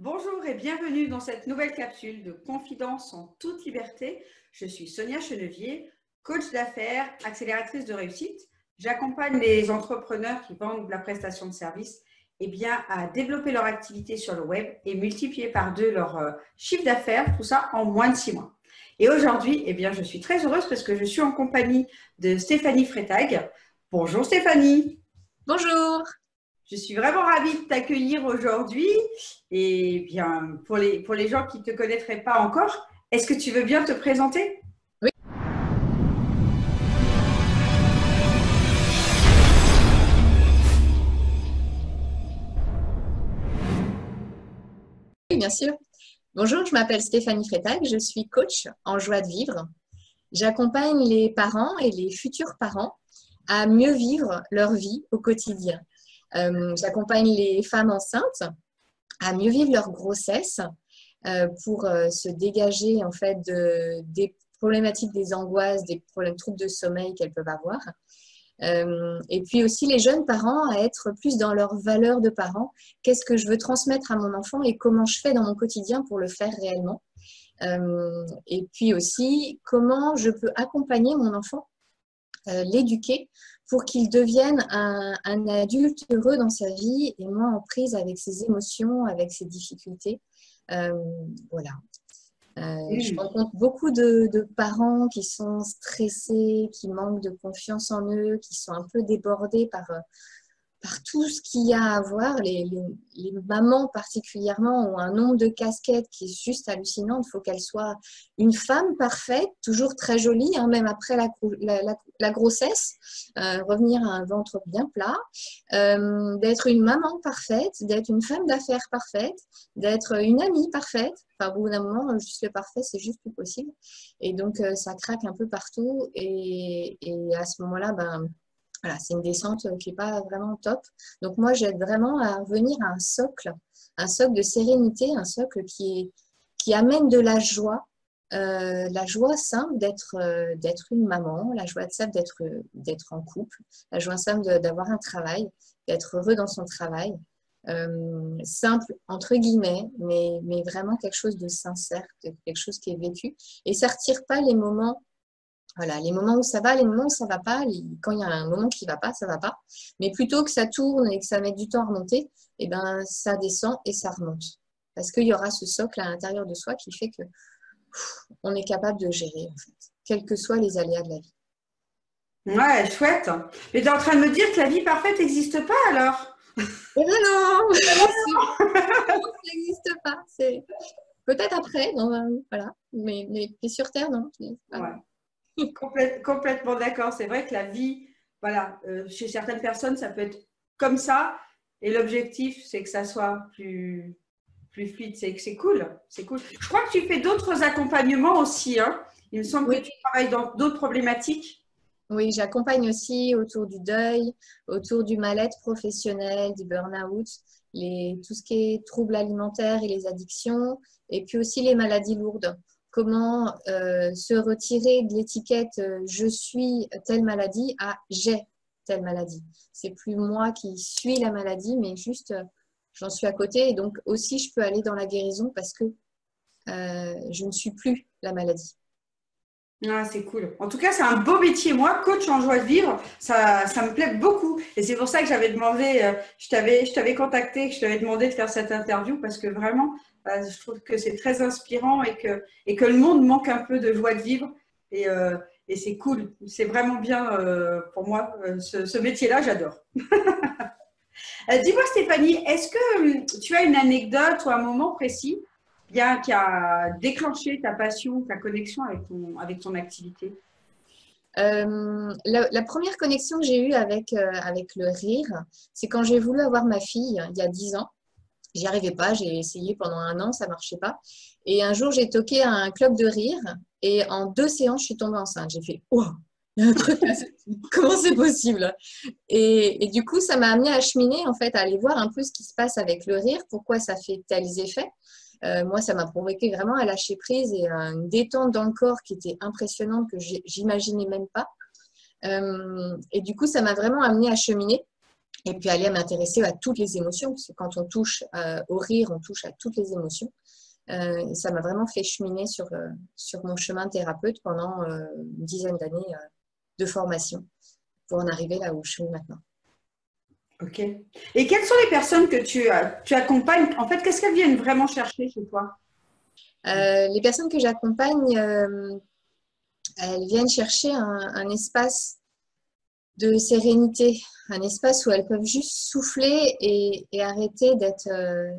Bonjour et bienvenue dans cette nouvelle capsule de Confidence en toute liberté. Je suis Sonia Chenevier, coach d'affaires, accélératrice de réussite. J'accompagne les entrepreneurs qui vendent la prestation de service à développer leur activité sur le web et multiplier par 2 leur chiffre d'affaires, tout ça en moins de 6 mois. Et aujourd'hui, je suis très heureuse parce que je suis en compagnie de Stéphanie Freitag. Bonjour Stéphanie. Bonjour. Je suis vraiment ravie de t'accueillir aujourd'hui. Et bien, pour les gens qui ne te connaîtraient pas encore, est-ce que tu veux bien te présenter? Oui. Oui, bien sûr. Bonjour, je m'appelle Stéphanie Freitag, je suis coach en joie de vivre. J'accompagne les parents et les futurs parents à mieux vivre leur vie au quotidien. J'accompagne les femmes enceintes à mieux vivre leur grossesse pour se dégager en fait des problématiques, des angoisses, des problèmes, troubles de sommeil qu'elles peuvent avoir. Et puis aussi les jeunes parents à être plus dans leur valeur de parents. Qu'est-ce que je veux transmettre à mon enfant et comment je fais dans mon quotidien pour le faire réellement. Et puis aussi comment je peux accompagner mon enfant, l'éduquer pour qu'il devienne un adulte heureux dans sa vie et moins en prise avec ses émotions, avec ses difficultés. Voilà. Je rencontre beaucoup de parents qui sont stressés, qui manquent de confiance en eux, qui sont un peu débordés par tout ce qu'il y a à voir. Les mamans particulièrement ont un nombre de casquettes qui est juste hallucinant. Il faut qu'elle soit une femme parfaite, toujours très jolie, hein, même après la grossesse, revenir à un ventre bien plat, d'être une maman parfaite, d'être une femme d'affaires parfaite, d'être une amie parfaite. Enfin, au bout d'un moment, juste le parfait, c'est juste plus possible. Et donc, ça craque un peu partout. Et à ce moment-là, voilà, c'est une descente qui n'est pas vraiment top. Donc, moi, j'aide vraiment à revenir à un socle de sérénité, un socle qui amène de la joie simple d'être une maman, la joie simple d'être en couple, la joie simple d'avoir un travail, d'être heureux dans son travail. Simple, entre guillemets, mais vraiment quelque chose de sincère, quelque chose qui est vécu. Et ça ne retire pas les moments. Voilà, les moments où ça va, les moments où ça ne va pas, quand il y a un moment qui ne va pas, ça ne va pas. Mais plutôt que ça tourne et que ça met du temps à remonter, eh ben, ça descend et ça remonte. Parce qu'il y aura ce socle à l'intérieur de soi qui fait que on est capable de gérer, en fait, quels que soient les aléas de la vie. Ouais, chouette. Mais tu es en train de me dire que la vie parfaite n'existe pas alors? Eh ben non, ça n'existe pas. C'est peut-être après, voilà. Mais sur Terre, non. Ouais. Complètement d'accord. C'est vrai que la vie, voilà, chez certaines personnes, ça peut être comme ça. Et l'objectif, c'est que ça soit plus fluide. C'est cool. C'est cool. Je crois que tu fais d'autres accompagnements aussi, hein. Il me semble que tu travailles dans d'autres problématiques. Oui, j'accompagne aussi autour du deuil, autour du mal-être professionnel, du burn-out, tout ce qui est troubles alimentaires et les addictions, et puis aussi les maladies lourdes. Comment se retirer de l'étiquette je suis telle maladie à j'ai telle maladie. C'est plus moi qui suis la maladie, mais juste j'en suis à côté. Et donc aussi, je peux aller dans la guérison parce que je ne suis plus la maladie. Ah, c'est cool. En tout cas, c'est un beau métier. Moi, coach en joie de vivre, ça me plaît beaucoup. Et c'est pour ça que j'avais demandé, je t'avais contacté, que je t'avais demandé de faire cette interview parce que vraiment, je trouve que c'est très inspirant et que le monde manque un peu de joie de vivre. Et c'est cool. C'est vraiment bien pour moi, ce métier-là, j'adore. Dis-moi, Stéphanie, est-ce que tu as une anecdote ou un moment précis bien qui a déclenché ta passion, ta connexion avec ton activité? La première connexion que j'ai eue avec le rire, c'est quand j'ai voulu avoir ma fille il y a 10 ans. J'y arrivais pas, j'ai essayé pendant 1 an, ça marchait pas. Et un jour, j'ai toqué à un club de rire et en 2 séances, je suis tombée enceinte. J'ai fait « Oh, il y a un truc là, comment c'est possible ?» Et du coup, ça m'a amené à cheminer, en fait, à aller voir un peu ce qui se passe avec le rire, pourquoi ça fait tels effets. Moi, ça m'a provoqué vraiment à lâcher prise et une détente dans le corps qui était impressionnante que j'imaginais même pas. Et du coup, ça m'a vraiment amené à cheminer. Et puis aller m'intéresser à toutes les émotions, parce que quand on touche au rire, on touche à toutes les émotions. Ça m'a vraiment fait cheminer sur mon chemin de thérapeute pendant une dizaine d'années de formation pour en arriver là où je suis maintenant. Ok. Et quelles sont les personnes que tu accompagnes? En fait, qu'est-ce qu'elles viennent vraiment chercher chez toi? Les personnes que j'accompagne, elles viennent chercher un espace de sérénité, un espace où elles peuvent juste souffler et arrêter d'être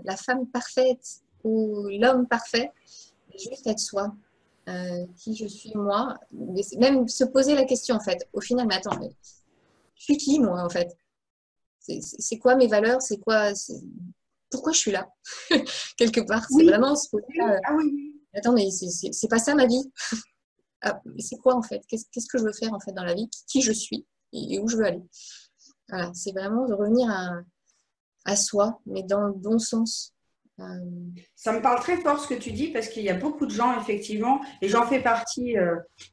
la femme parfaite ou l'homme parfait, et juste être soi. Qui je suis moi, même se poser la question en fait, au final, mais attends, je suis qui moi en fait? C'est quoi mes valeurs? Pourquoi je suis là? Quelque part, c'est Oui, vraiment se poser là, ah oui. attends, mais c'est pas ça ma vie. Ah, mais c'est quoi en fait? Qu'est-ce que je veux faire en fait dans la vie? Qui je suis et où je veux aller? Voilà, c'est vraiment de revenir à soi, mais dans le bon sens. Ça me parle très fort ce que tu dis parce qu'il y a beaucoup de gens, effectivement, et j'en fais partie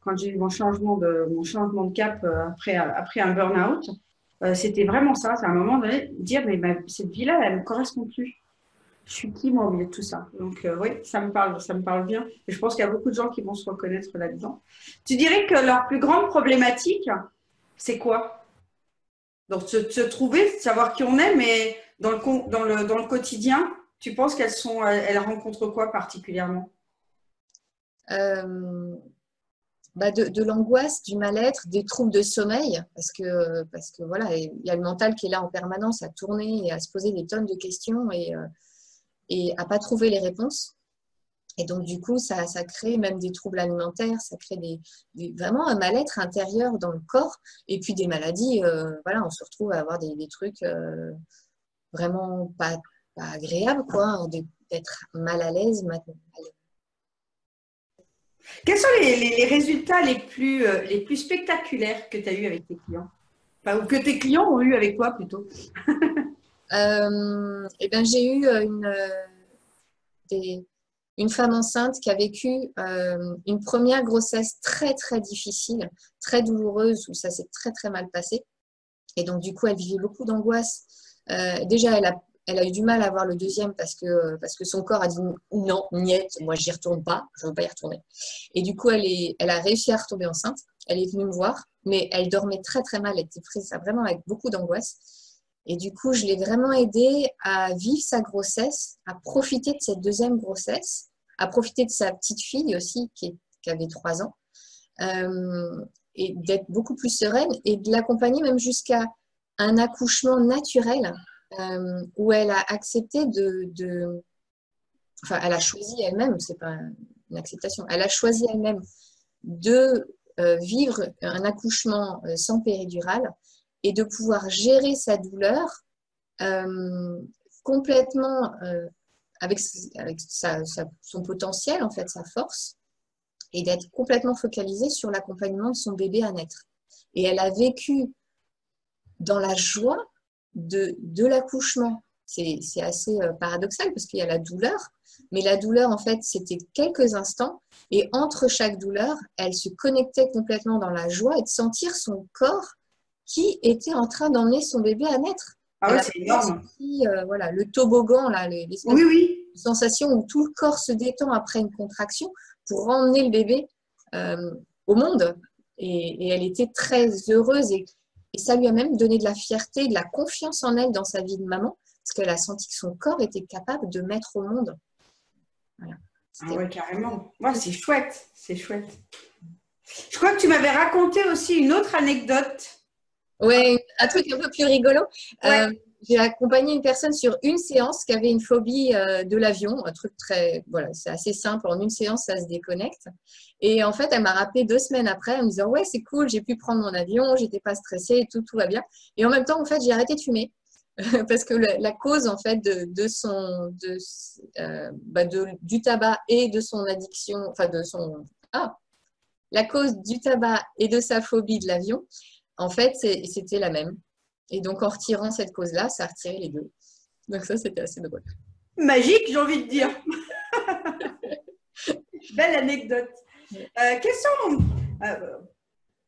quand j'ai eu mon changement de cap après un burn-out. C'était vraiment ça. C'est à un moment donné de dire, mais cette vie-là, elle ne me correspond plus. Je suis qui, moi, au milieu de tout ça? Donc, oui, ça me parle bien. Et je pense qu'il y a beaucoup de gens qui vont se reconnaître là-dedans. Tu dirais que leur plus grande problématique, c'est quoi? Donc, se trouver, savoir qui on est, mais dans le quotidien, tu penses elles rencontrent quoi particulièrement? Euh, de l'angoisse, du mal-être, des troubles de sommeil, parce que voilà, il y a le mental qui est là en permanence à tourner et à se poser des tonnes de questions et à pas trouver les réponses. Et donc, du coup, ça crée même des troubles alimentaires, ça crée vraiment un mal-être intérieur dans le corps. Et puis des maladies, voilà, on se retrouve à avoir des trucs vraiment pas agréables, quoi, d'être mal à l'aise. Quels sont les résultats les plus spectaculaires que tu as eu avec tes clients? Enfin, ou que tes clients ont eu avec toi plutôt? Et ben, j'ai eu une femme enceinte qui a vécu une première grossesse très, très difficile, très douloureuse, où ça s'est très, très mal passé. Et donc, du coup, elle vivait beaucoup d'angoisse. Déjà, elle a eu du mal à avoir le deuxième parce que son corps a dit non, niette, moi, j'y retourne pas, je ne veux pas y retourner. Et du coup, elle a réussi à retomber enceinte. Elle est venue me voir, mais elle dormait très, très mal. Elle était prise vraiment avec beaucoup d'angoisse. Et du coup, je l'ai vraiment aidée à vivre sa grossesse, à profiter de cette deuxième grossesse, à profiter de sa petite fille aussi, qui avait 3 ans, et d'être beaucoup plus sereine et de l'accompagner même jusqu'à un accouchement naturel où elle a accepté enfin, elle a choisi elle-même, c'est pas une acceptation, elle a choisi elle-même de vivre un accouchement sans péridurale et de pouvoir gérer sa douleur complètement avec son potentiel, en fait, sa force, et d'être complètement focalisée sur l'accompagnement de son bébé à naître. Et elle a vécu dans la joie de l'accouchement. C'est assez paradoxal parce qu'il y a la douleur, mais la douleur, en fait, c'était quelques instants. Et entre chaque douleur, elle se connectait complètement dans la joie et de sentir son corps qui était en train d'emmener son bébé à naître. Ah ouais, c'est énorme. Senti, voilà, le toboggan, là, l'espèce Oui, oui. de sensation où tout le corps se détend après une contraction pour emmener le bébé au monde. Et elle était très heureuse et ça lui a même donné de la fierté, de la confiance en elle dans sa vie de maman, parce qu'elle a senti que son corps était capable de mettre au monde. Voilà. Ah ouais, carrément. Ouais, c'est chouette, c'est chouette. Je crois que tu m'avais raconté aussi une autre anecdote. Oui, un truc un peu plus rigolo. Ouais. J'ai accompagné une personne sur une séance qui avait une phobie de l'avion, un truc très, voilà, c'est assez simple. En une séance, ça se déconnecte. Et en fait, elle m'a rappelé 2 semaines après en me disant ouais, c'est cool, j'ai pu prendre mon avion, j'étais pas stressée, tout va bien. Et en même temps, en fait, j'ai arrêté de fumer parce que la cause en fait du tabac et de son addiction, enfin la cause du tabac et de sa phobie de l'avion, en fait, c'était la même. Et donc, en retirant cette cause-là, ça a retiré les deux. Donc ça, c'était assez drôle. Magique, j'ai envie de dire. Belle anecdote. Quels sont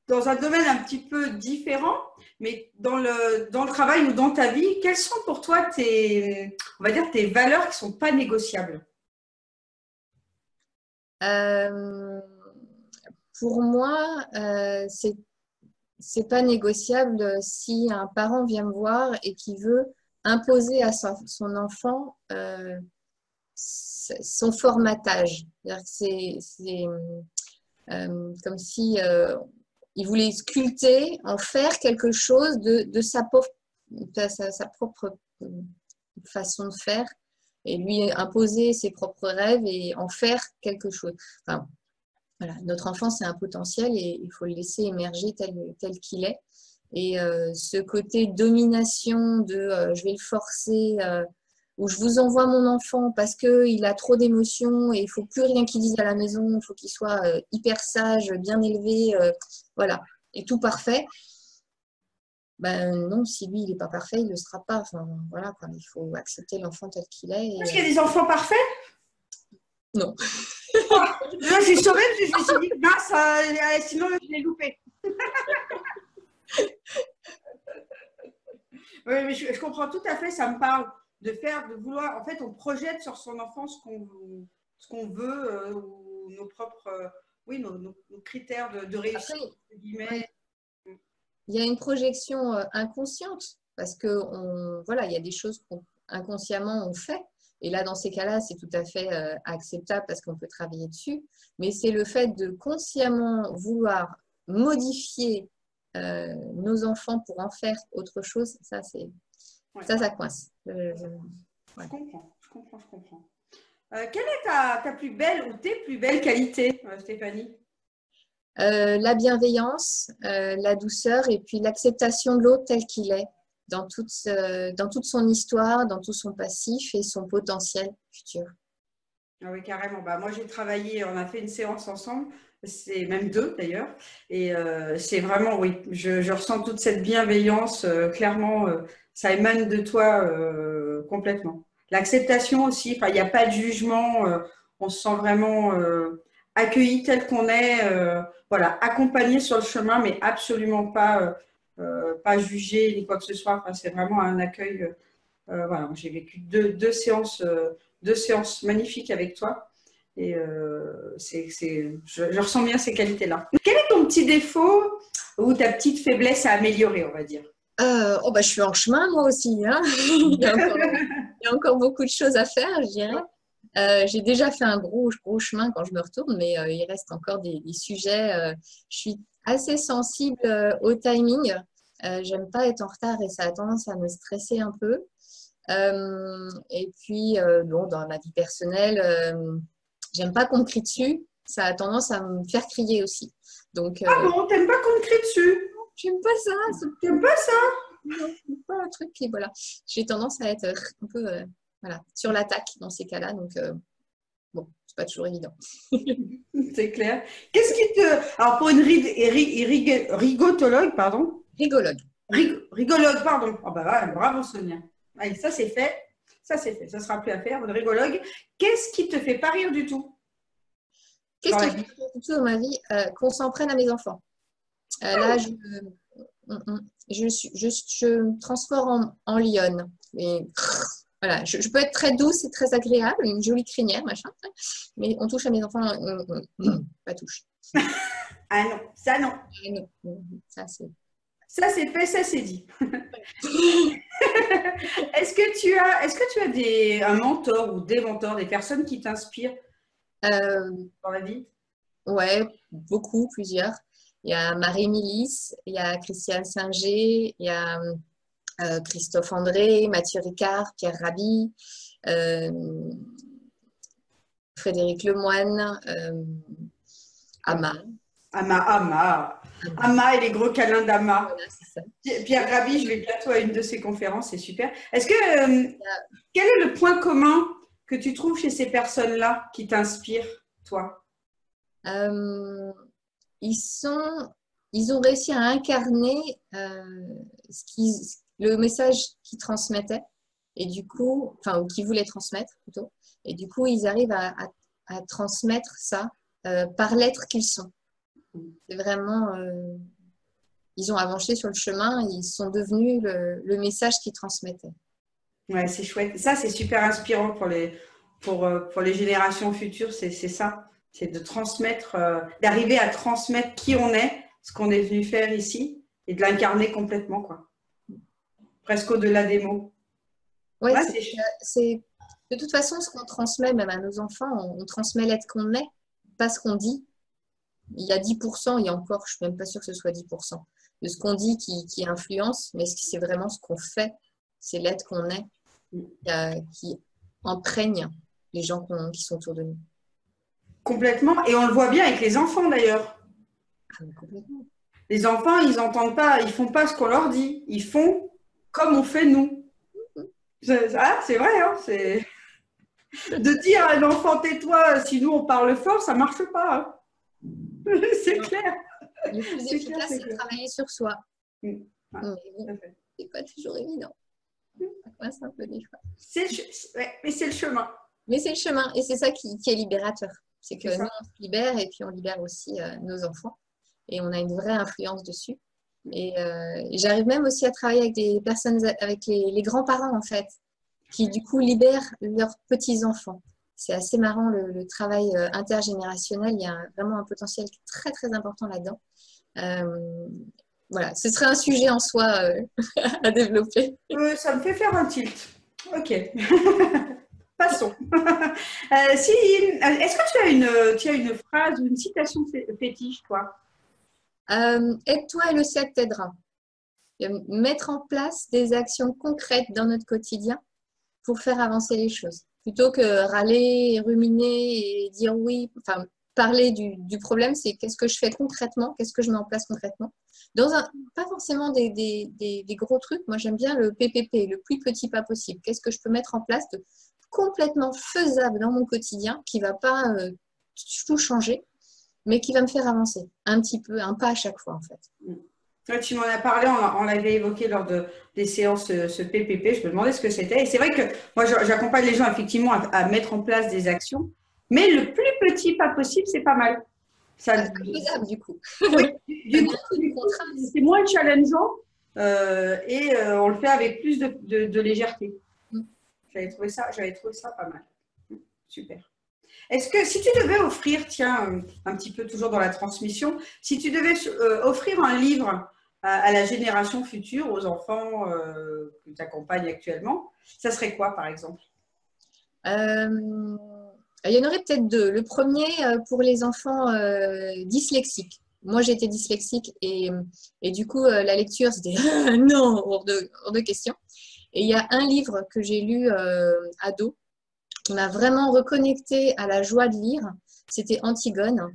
dans un domaine un petit peu différent, mais dans le travail ou dans ta vie, quelles sont pour toi on va dire, tes valeurs qui ne sont pas négociables? Euh, pour moi, c'est pas négociable si un parent vient me voir et qui veut imposer à son enfant son formatage. C'est comme si il voulait sculpter, en faire quelque chose de sa propre façon de faire et lui imposer ses propres rêves et en faire quelque chose. Enfin, voilà, notre enfant, c'est un potentiel et il faut le laisser émerger tel qu'il est. Et ce côté domination de je vais le forcer, ou je vous envoie mon enfant parce qu'il a trop d'émotions et il ne faut plus rien qu'il dise à la maison, il faut qu'il soit hyper sage, bien élevé, voilà, et tout parfait. Ben non, si lui, il n'est pas parfait, il ne le sera pas. Enfin, voilà, quoi, il faut accepter l'enfant tel qu'il est. Est-ce qu'il y a des enfants parfaits? Non. Là, j'ai sauvé parce que je me suis dit, mince, sinon je l'ai loupé. Oui, mais je comprends tout à fait, ça me parle de vouloir, en fait, on projette sur son enfant ce qu'on veut, ou nos propres, oui, nos critères de réussite, Après, entre guillemets. ouais, il y a une projection inconsciente parce que voilà, il y a des choses qu'inconsciemment on fait. Et là, dans ces cas-là, c'est tout à fait acceptable parce qu'on peut travailler dessus. Mais c'est le fait de consciemment vouloir modifier nos enfants pour en faire autre chose, ça, Ouais. ça coince. Ouais. Je comprends. Quelle est ta plus belle ou tes plus belles qualités, Stéphanie? La bienveillance, la douceur et puis l'acceptation de l'autre tel qu'il est, dans toute son histoire, dans tout son passif et son potentiel futur. Ah oui, carrément. Bah, moi, j'ai travaillé, on a fait une séance ensemble, c'est même deux d'ailleurs, et c'est vraiment, oui, je ressens toute cette bienveillance, clairement, ça émane de toi complètement. L'acceptation aussi, enfin, il n'y a pas de jugement, on se sent vraiment accueilli tel qu'on est, voilà, accompagné sur le chemin, mais absolument pas jugé ni quoi que ce soit. Enfin, c'est vraiment un accueil. Voilà, j'ai vécu deux séances magnifiques avec toi. Et je ressens bien ces qualités-là. Quel est ton petit défaut ou ta petite faiblesse à améliorer, on va dire? Oh bah, je suis en chemin, moi aussi, hein. Il y a encore beaucoup de choses à faire, je dirais. J'ai déjà fait un gros chemin quand je me retourne, mais il reste encore des sujets. Je suis assez sensible au timing. J'aime pas être en retard et ça a tendance à me stresser un peu. Et puis, bon, dans ma vie personnelle, j'aime pas qu'on me crie dessus. Ça a tendance à me faire crier aussi. Donc, Ah bon, t'aimes pas qu'on te crie dessus? j'aime pas ça. T'aimes pas ça? Non, c'est pas un truc qui, voilà. J'ai tendance à être un peu voilà, sur l'attaque dans ces cas-là. Donc, bon, c'est pas toujours évident. C'est clair. Qu'est-ce qui te. Alors, pour une rigotologue, pardon. Rigologue. Rigologue, pardon. Oh, bah, ouais, bravo, Sonia. Allez, ça, c'est fait. Ça sera plus à faire. Une rigologue. Qu'est-ce qui te fait pas rire du tout Qu'est-ce dans qui la me vie? fait rire du tout dans ma vie? Qu'on s'en prenne à mes enfants. Là, je me transforme en lionne. Et, voilà, je peux être très douce et très agréable, une jolie crinière, machin, mais on touche à mes enfants, pas touche. Ah non, ça non. Non, ça, c'est... Ça c'est fait, ça c'est dit. Est-ce que tu as un mentor ou des mentors, des personnes qui t'inspirent dans la vie? Ouais, beaucoup, plusieurs. Il y a Marie Milis, il y a Christiane Singer, il y a Christophe André, Mathieu Ricard, Pierre Rabhi, euh, Frédéric Lemoine, Ama. Ama et les gros câlins d'Ama. Voilà, c'est ça. Pierre Rabhi, je vais bientôt à une de ses conférences, c'est super. Quel est le point commun que tu trouves chez ces personnes-là qui t'inspirent, toi? Euh, ils ont réussi à incarner le message qu'ils transmettaient et du coup, enfin, ou qu'ils voulaient transmettre plutôt. Et du coup, ils arrivent à transmettre ça par l'être qu'ils sont. C'est vraiment, ils ont avancé sur le chemin, ils sont devenus le message qu'ils transmettaient. Ouais, c'est chouette. Ça, c'est super inspirant pour les générations futures. C'est ça. C'est de transmettre, d'arriver à transmettre qui on est, ce qu'on est venu faire ici, et de l'incarner complètement, quoi. Presque au-delà des mots. Ouais, Ouais, c'est de toute façon ce qu'on transmet même à nos enfants, on transmet l'être qu'on est, pas ce qu'on dit. Il y a 10%, et encore, je ne suis même pas sûre que ce soit 10% de ce qu'on dit qui influence, mais c'est vraiment ce qu'on fait, c'est l'être qu'on est qui imprègne les gens qui sont autour de nous. complètement. Et on le voit bien avec les enfants d'ailleurs. Complètement. Les enfants, ils n'entendent pas, ils font pas ce qu'on leur dit. Ils font comme on fait nous. Ah, c'est vrai, hein, c'est de dire à un enfant tais-toi si nous on parle fort, ça marche pas. Hein. C'est clair. Le plus efficace, c'est de travailler sur soi. Ouais, c'est pas toujours évident. C'est un peu des fois. Mais c'est le chemin. Mais c'est le chemin et c'est ça qui est libérateur. C'est que nous, on se libère et puis on libère aussi nos enfants et on a une vraie influence dessus. Et j'arrive même aussi à travailler avec des personnes, avec les grands-parents en fait, qui du coup libèrent leurs petits-enfants. C'est assez marrant le travail intergénérationnel. Il y a vraiment un potentiel très très important là-dedans. Voilà, ce serait un sujet en soi à développer. Ça me fait faire un tilt. Ok. Passons. Est-ce que tu as une phrase ou une citation fétiche, toi? Aide-toi et le ciel t'aidera. Mettre en place des actions concrètes dans notre quotidien pour faire avancer les choses. Plutôt que râler, ruminer et dire oui, enfin, parler du problème, c'est qu'est-ce que je fais concrètement, qu'est-ce que je mets en place concrètement. Pas forcément des gros trucs, moi j'aime bien le PPP, le plus petit pas possible. Qu'est-ce que je peux mettre en place de complètement faisable dans mon quotidien qui ne va pas tout changer, mais qui va me faire avancer un petit peu, un pas à chaque fois en fait. Ouais, tu m'en as parlé, on l'avait évoqué lors des séances ce PPP, je me demandais ce que c'était. Et c'est vrai que moi, j'accompagne les gens effectivement à mettre en place des actions, mais le plus petit pas possible, c'est pas mal. C'est faisable du coup. Oui, du coup, c'est moins challengeant et on le fait avec plus de légèreté. J'avais trouvé ça pas mal. Super. Est-ce que si tu devais offrir, tiens, un petit peu toujours dans la transmission, si tu devais offrir un livre à la génération future, aux enfants que tu accompagnes actuellement, ça serait quoi par exemple? Il y en aurait peut-être deux. Le premier pour les enfants dyslexiques. Moi, j'étais dyslexique et du coup, la lecture, c'était non, hors de question. Et il y a un livre que j'ai lu ado qui m'a vraiment reconnectée à la joie de lire. C'était Antigone.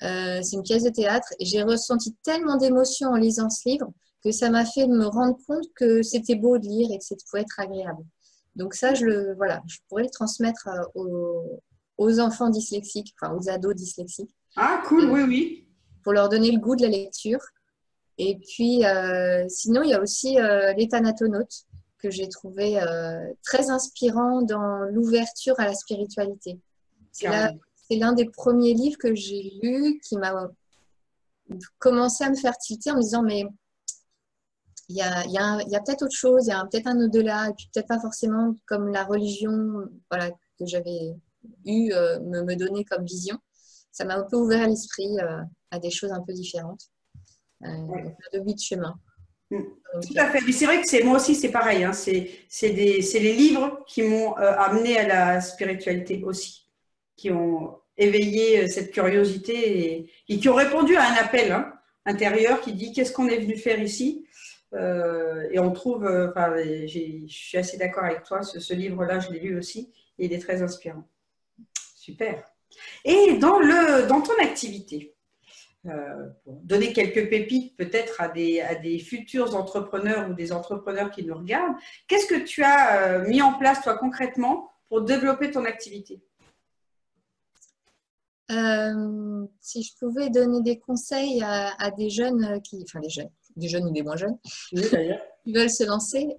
C'est une pièce de théâtre et j'ai ressenti tellement d'émotions en lisant ce livre que ça m'a fait me rendre compte que c'était beau de lire et que ça pouvait être agréable. Donc ça, je pourrais le transmettre aux enfants dyslexiques, enfin aux ados dyslexiques. Ah, cool, oui, oui. Pour leur donner le goût de la lecture. Et puis, sinon, il y a aussi Les Thanatonautes, que j'ai trouvé très inspirant dans l'ouverture à la spiritualité. C'est l'un des premiers livres que j'ai lu qui m'a commencé à me faire tilter en me disant mais il y a peut-être autre chose, il y a peut-être un au-delà, et puis peut-être pas forcément comme la religion voilà, que j'avais eu me donner comme vision. Ça m'a un peu ouvert l'esprit à des choses un peu différentes. Donc, de 8 chemins. Tout à fait. Mais c'est vrai que moi aussi, c'est pareil. Hein. C'est les livres qui m'ont amené à la spiritualité aussi, qui ont éveillé cette curiosité et qui ont répondu à un appel intérieur qui dit qu'est-ce qu'on est venu faire ici. Et on trouve, je suis assez d'accord avec toi, ce livre-là, je l'ai lu aussi, et il est très inspirant. Super. Et dans ton activité, pour donner quelques pépites peut-être à des futurs entrepreneurs ou des entrepreneurs qui nous regardent, qu'est-ce que tu as mis en place toi concrètement pour développer ton activité? Si je pouvais donner des conseils à des jeunes des jeunes ou des moins jeunes, oui, d'ailleurs, qui veulent se lancer,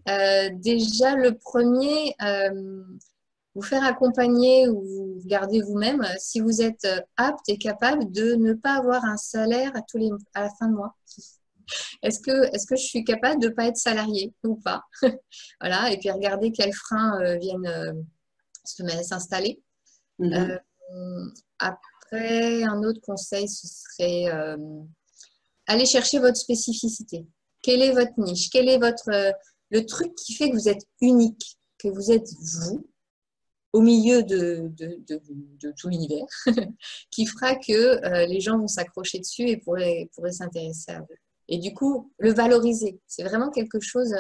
déjà le premier, vous faire accompagner ou vous garder vous-même si vous êtes apte et capable de ne pas avoir un salaire à la fin de mois. Est-ce que je suis capable de ne pas être salariée ou pas? Voilà, et puis regarder quels freins viennent s'installer. Mhm. Après, un autre conseil, ce serait aller chercher votre spécificité. Quelle est votre niche? Quel est le truc qui fait que vous êtes unique, que vous êtes vous, au milieu de tout l'univers, qui fera que les gens vont s'accrocher dessus et pourraient s'intéresser à vous. Et du coup, le valoriser. C'est vraiment quelque chose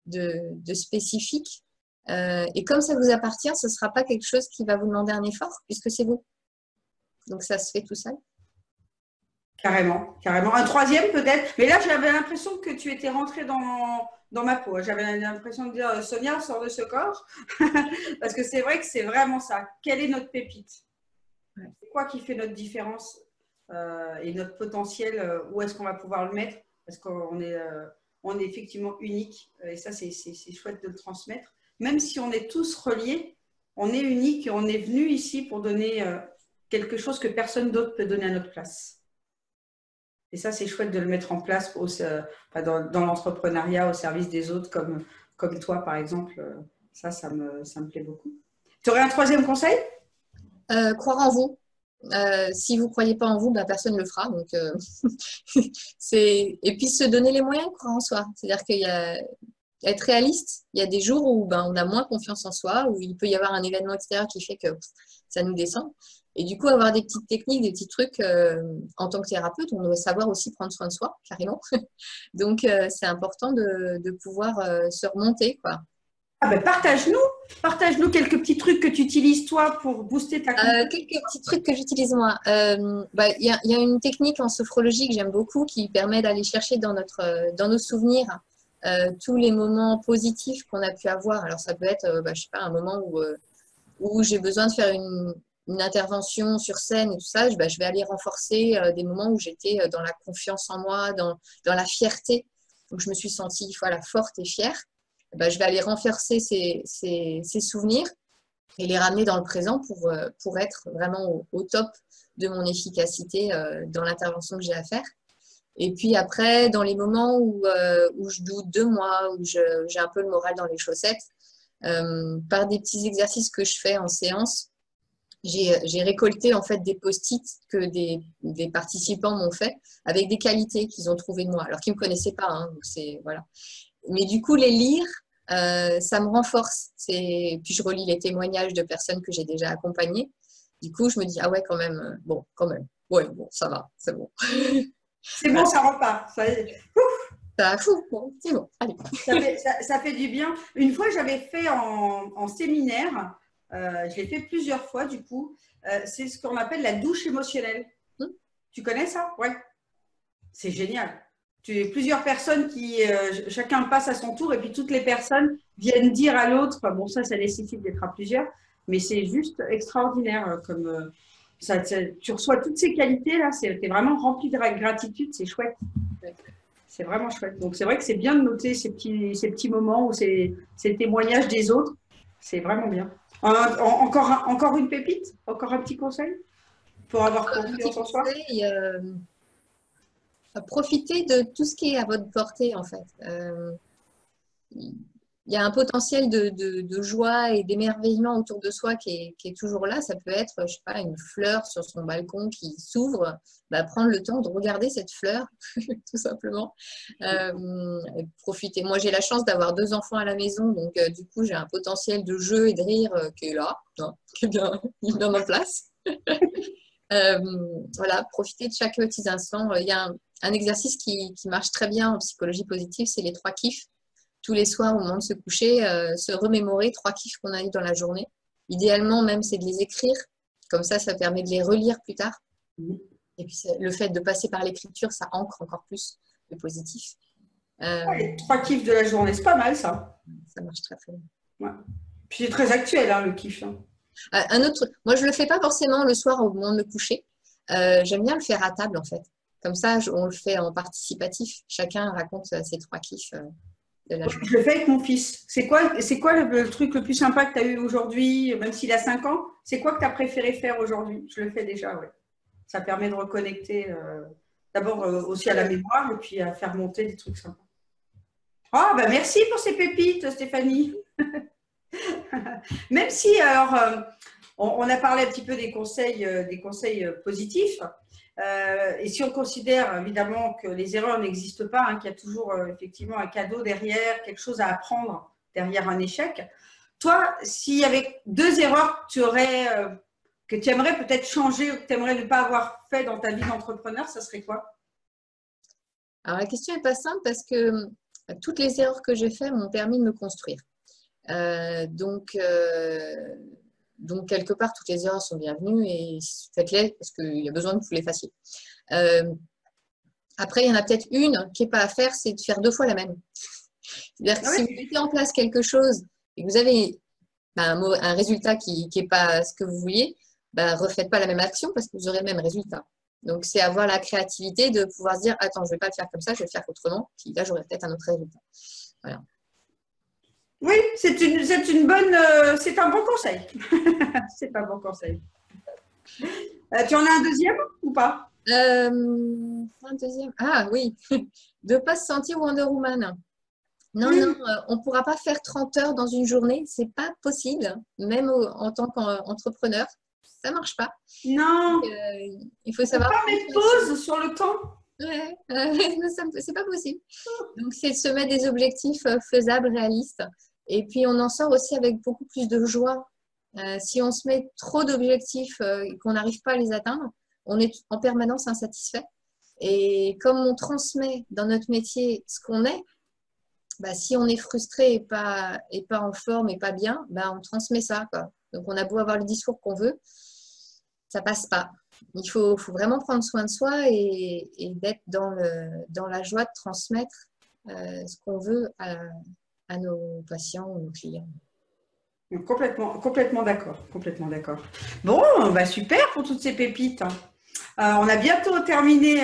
de spécifique. Et comme ça vous appartient, ce ne sera pas quelque chose qui va vous demander un effort, puisque c'est vous. Donc, ça se fait tout seul. Carrément, carrément. Un troisième peut-être. Mais là, j'avais l'impression que tu étais rentrée dans ma peau. J'avais l'impression de dire, Sonia, sors de ce corps. Parce que c'est vrai que c'est vraiment ça. Quelle est notre pépite? C'est quoi qui fait notre différence et notre potentiel? Où est-ce qu'on va pouvoir le mettre? Parce qu'on on est effectivement unique. Et ça, c'est chouette de le transmettre. Même si on est tous reliés, on est unique et on est venu ici pour donner quelque chose que personne d'autre peut donner à notre place. Et ça, c'est chouette de le mettre en place dans l'entrepreneuriat au service des autres, comme toi, par exemple. Ça me plaît beaucoup. Tu aurais un troisième conseil? Croire en vous. Si vous ne croyez pas en vous, ben, personne ne le fera. Donc, et puis se donner les moyens de croire en soi. C'est-à-dire qu'il y a être réaliste. Il y a des jours où on a moins confiance en soi, où il peut y avoir un événement extérieur qui fait que ça nous descend. Et du coup, avoir des petites techniques, des petits trucs, en tant que thérapeute, on doit savoir aussi prendre soin de soi, carrément. Donc, c'est important de pouvoir se remonter, quoi. Ah ben, partage-nous quelques petits trucs que tu utilises toi pour booster ta confiance. Quelques petits trucs que j'utilise moi. Y a une technique en sophrologie que j'aime beaucoup qui permet d'aller chercher dans nos souvenirs tous les moments positifs qu'on a pu avoir. Alors, ça peut être, je sais pas, un moment où j'ai besoin de faire une intervention sur scène et tout ça. Je vais aller renforcer des moments où j'étais dans la confiance en moi, dans la fierté. Donc, je me suis sentie voilà, forte et fière. Je vais aller renforcer ces souvenirs et les ramener dans le présent pour être vraiment au top de mon efficacité dans l'intervention que j'ai à faire. Et puis après, dans les moments où je doute de moi, où j'ai un peu le moral dans les chaussettes, par des petits exercices que je fais en séance, j'ai récolté en fait des post-it que des participants m'ont fait avec des qualités qu'ils ont trouvées de moi, alors qu'ils ne me connaissaient pas. Hein, donc voilà. Mais du coup, les lire, ça me renforce. Puis je relis les témoignages de personnes que j'ai déjà accompagnées. Du coup, je me dis, ah ouais, quand même, bon, quand même. Ouais, bon, ça va, c'est bon. C'est bon, ça repart. Ça fout, bon, c'est bon, allez. Ça fait du bien. Une fois, j'avais fait en séminaire, je l'ai fait plusieurs fois du coup, c'est ce qu'on appelle la douche émotionnelle. Tu connais ça? Ouais. C'est génial. Plusieurs personnes chacun passe à son tour et puis toutes les personnes viennent dire à l'autre, bon ça nécessite d'être à plusieurs, mais c'est juste extraordinaire comme tu reçois toutes ces qualités là, t'es vraiment rempli de gratitude, c'est chouette. C'est vraiment chouette. Donc c'est vrai que c'est bien de noter ces petits moments ou ces témoignages des autres, c'est vraiment bien. Encore une pépite, encore un petit conseil pour avoir confiance en soi. Profitez de tout ce qui est à votre portée, en fait. Il y a un potentiel de joie et d'émerveillement autour de soi qui est toujours là. Ça peut être, je sais pas, une fleur sur son balcon qui s'ouvre. Prendre le temps de regarder cette fleur, tout simplement. Profitez. Moi, j'ai la chance d'avoir 2 enfants à la maison, donc du coup, j'ai un potentiel de jeu et de rire qui est là, qui est bien en place. Voilà, profitez de chaque petit instant. Il y a un exercice qui marche très bien en psychologie positive, c'est les 3 kiffs. Tous les soirs, au moment de se coucher, se remémorer 3 kiffs qu'on a eu dans la journée. Idéalement, même, c'est de les écrire. Comme ça permet de les relire plus tard. Et puis, le fait de passer par l'écriture, ça ancre encore plus le positif. Les 3 kiffs de la journée, c'est pas mal, ça. Ça marche très, très bien. Ouais. Puis c'est très actuel, hein, le kiff. Hein. Un autre, moi, je ne le fais pas forcément le soir au moment de me coucher. J'aime bien le faire à table, en fait. Comme ça, on le fait en participatif. Chacun raconte ses 3 kiffs. de la journée. Je le fais avec mon fils. C'est quoi le truc le plus sympa que tu as eu aujourd'hui, même s'il a 5 ans? C'est quoi que tu as préféré faire aujourd'hui? Je le fais déjà, oui. Ça permet de reconnecter d'abord aussi à la mémoire et puis à faire monter des trucs sympas. Ah, ben merci pour ces pépites, Stéphanie. Même si, alors, on a parlé un petit peu des conseils positifs. Et si on considère évidemment que les erreurs n'existent pas, hein, qu'il y a toujours effectivement un cadeau derrière, quelque chose à apprendre derrière un échec, toi, s'il y avait 2 erreurs que tu aimerais peut-être changer ou que tu aimerais ne pas avoir fait dans ta vie d'entrepreneur, ça serait quoi? Alors, la question n'est pas simple parce que toutes les erreurs que j'ai faites m'ont permis de me construire. Donc, quelque part, toutes les erreurs sont bienvenues et faites-les parce qu'il y a besoin que vous les fassiez. Après, il y en a peut-être une qui n'est pas à faire, c'est de faire 2 fois la même. C'est-à-dire que si vous mettez en place quelque chose et que vous avez un résultat qui n'est pas ce que vous vouliez, refaites pas la même action parce que vous aurez le même résultat. Donc, c'est avoir la créativité de pouvoir se dire, attends, je ne vais pas le faire comme ça, je vais le faire autrement. Puis là, j'aurai peut-être un autre résultat. Voilà. Oui, c'est un bon conseil. C'est un bon conseil. Tu en as un deuxième ou pas? Un deuxième. Ah oui, de ne pas se sentir Wonder Woman. Non, on ne pourra pas faire 30 heures dans une journée, c'est pas possible, même en tant qu'entrepreneur, ça ne marche pas. Non. Donc, il faut savoir. On peut pas mettre pause sur le temps. Ouais, c'est pas possible. Donc, c'est de se mettre des objectifs faisables, réalistes. Et puis, on en sort aussi avec beaucoup plus de joie. Si on se met trop d'objectifs et qu'on n'arrive pas à les atteindre, on est en permanence insatisfait. Et comme on transmet dans notre métier ce qu'on est, si on est frustré et pas en forme et pas bien, on transmet ça, quoi. Donc, on a beau avoir le discours qu'on veut, ça passe pas. Il faut vraiment prendre soin de soi et d'être dans la joie de transmettre ce qu'on veut à nos patients ou nos clients. Complètement d'accord. Bon, super pour toutes ces pépites. On a bientôt terminé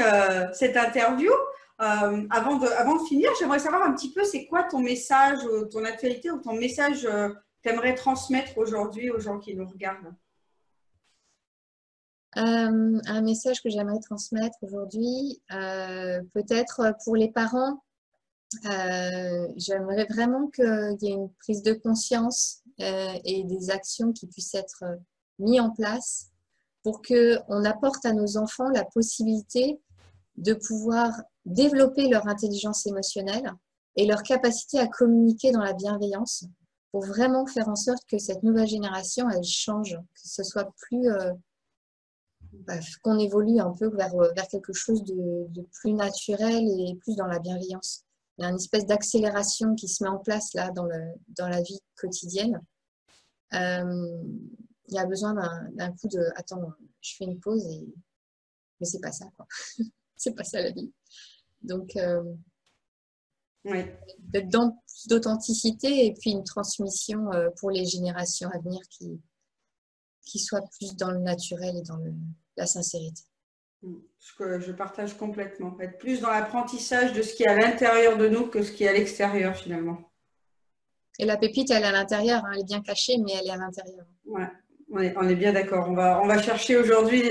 cette interview. Avant de finir, j'aimerais savoir un petit peu, c'est quoi ton message, ton actualité ou ton message que tu aimerais transmettre aujourd'hui aux gens qui nous regardent? Un message que j'aimerais transmettre aujourd'hui, peut-être pour les parents, j'aimerais vraiment qu'il y ait une prise de conscience et des actions qui puissent être mises en place pour qu'on apporte à nos enfants la possibilité de pouvoir développer leur intelligence émotionnelle et leur capacité à communiquer dans la bienveillance pour vraiment faire en sorte que cette nouvelle génération, elle change, que ce soit plus... qu'on évolue un peu vers quelque chose de plus naturel et plus dans la bienveillance. Il y a une espèce d'accélération qui se met en place là dans la vie quotidienne. Il y a besoin d'un coup de « attends, je fais une pause mais c'est pas ça, quoi. C'est pas ça la vie ». Donc, d'être dans plus d'authenticité et puis une transmission pour les générations à venir qui soit plus dans le naturel et dans la sincérité. Je partage complètement. Être plus dans l'apprentissage de ce qui est à l'intérieur de nous que ce qui est à l'extérieur finalement. Et la pépite, elle est à l'intérieur, hein, elle est bien cachée, mais elle est à l'intérieur. Ouais, on est bien d'accord. On va chercher aujourd'hui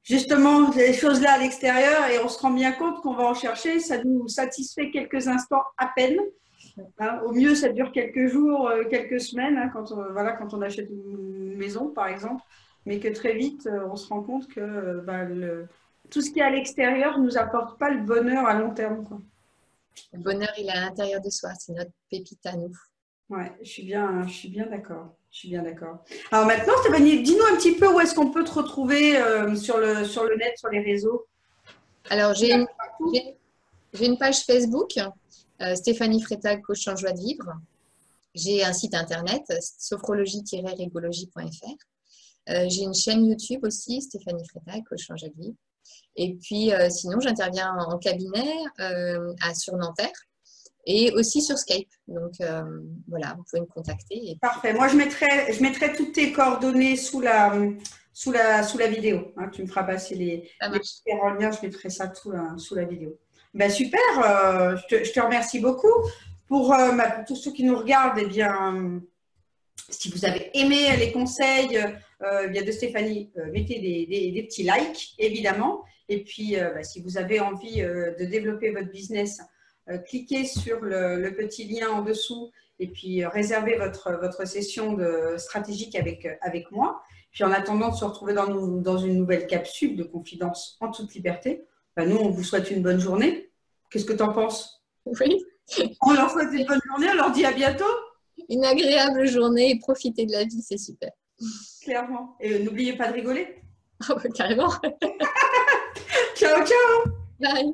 justement les choses là à l'extérieur et on se rend bien compte qu'on va en chercher. Ça nous satisfait quelques instants à peine. Hein, au mieux, ça dure quelques jours, quelques semaines, hein, quand on achète une maison, par exemple, mais que très vite, on se rend compte que tout ce qui est à l'extérieur ne nous apporte pas le bonheur à long terme, quoi. Le bonheur, il est à l'intérieur de soi, c'est notre pépite à nous. Ouais, je suis bien d'accord. Alors maintenant, Stéphanie, dis-nous un petit peu où est-ce qu'on peut te retrouver sur le net, sur les réseaux. Alors, j'ai une page Facebook, Stéphanie Freitag, coach en joie de vivre. J'ai un site internet, sophrologie-régologie.fr. J'ai une chaîne YouTube aussi, Stéphanie Freitag, coach en joie de vivre. Et puis, sinon, j'interviens en cabinet sur Nanterre et aussi sur Skype. Donc, voilà, vous pouvez me contacter. Parfait. Moi, je mettrai toutes tes coordonnées sous la vidéo. Hein. Tu me feras passer les différents liens. Je mettrai ça sous la vidéo. Ben, super. Je te remercie beaucoup. Pour tous ceux qui nous regardent, eh bien, si vous avez aimé les conseils bien de Stéphanie, mettez des petits likes, évidemment. Et puis, si vous avez envie de développer votre business, cliquez sur le petit lien en dessous et puis réservez votre session stratégique avec moi. Puis en attendant de se retrouver dans une nouvelle capsule de confidence en toute liberté, nous, on vous souhaite une bonne journée. Qu'est-ce que tu en penses? Oui. On leur souhaite une bonne journée, on leur dit à bientôt. Une agréable journée et profiter de la vie, c'est super. Clairement. Et n'oubliez pas de rigoler. Oh, carrément. Ciao, ciao. Bye.